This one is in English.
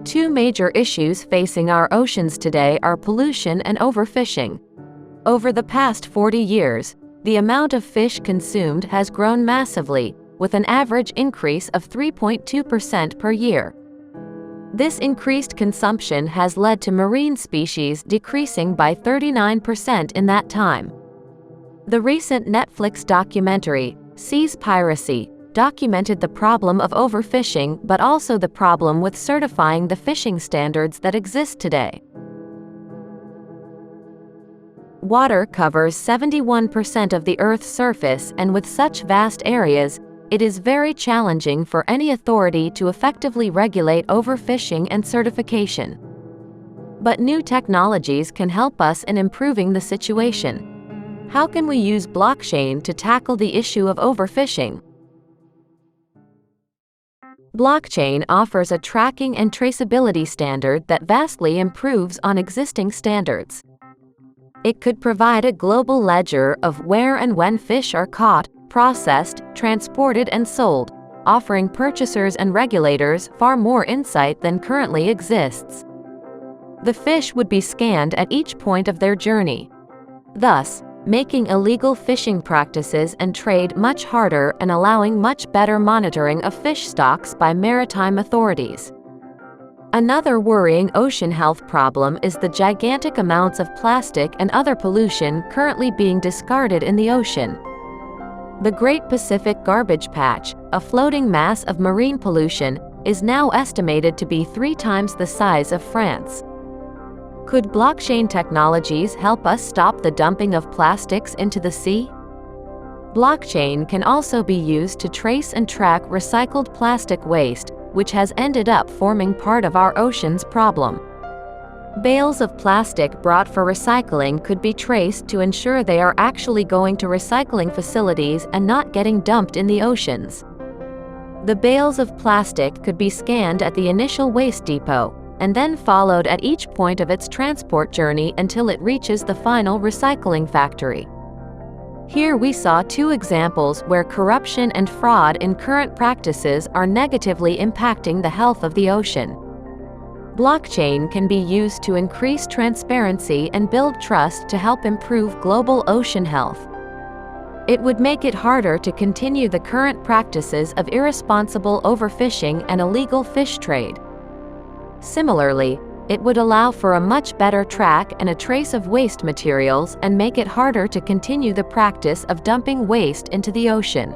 Two major issues facing our oceans today are pollution and overfishing. Over the past 40 years, the amount of fish consumed has grown massively, with an average increase of 3.2% per year. This increased consumption has led to marine species decreasing by 39% in that time. The recent Netflix documentary, Seas Piracy, documented the problem of overfishing but also the problem with certifying the fishing standards that exist today. Water covers 71% of the Earth's surface, and with such vast areas, it is very challenging for any authority to effectively regulate overfishing and certification. But new technologies can help us in improving the situation. How can we use blockchain to tackle the issue of overfishing? Blockchain offers a tracking and traceability standard that vastly improves on existing standards. It could provide a global ledger of where and when fish are caught, processed, transported, and sold, offering purchasers and regulators far more insight than currently exists. The fish would be scanned at each point of their journey, thus making illegal fishing practices and trade much harder and allowing much better monitoring of fish stocks by maritime authorities. Another worrying ocean health problem is the gigantic amounts of plastic and other pollution currently being discarded in the ocean. The Great Pacific Garbage Patch, a floating mass of marine pollution, is now estimated to be 3 times the size of France. Could blockchain technologies help us stop the dumping of plastics into the sea? Blockchain can also be used to trace and track recycled plastic waste, which has ended up forming part of our ocean's problem. Bales of plastic brought for recycling could be traced to ensure they are actually going to recycling facilities and not getting dumped in the oceans. The bales of plastic could be scanned at the initial waste depot, and then followed at each point of its transport journey until it reaches the final recycling factory. Here we saw 2 examples where corruption and fraud in current practices are negatively impacting the health of the ocean. Blockchain can be used to increase transparency and build trust to help improve global ocean health. It would make it harder to continue the current practices of irresponsible overfishing and illegal fish trade. Similarly, it would allow for a much better track and a trace of waste materials and make it harder to continue the practice of dumping waste into the ocean.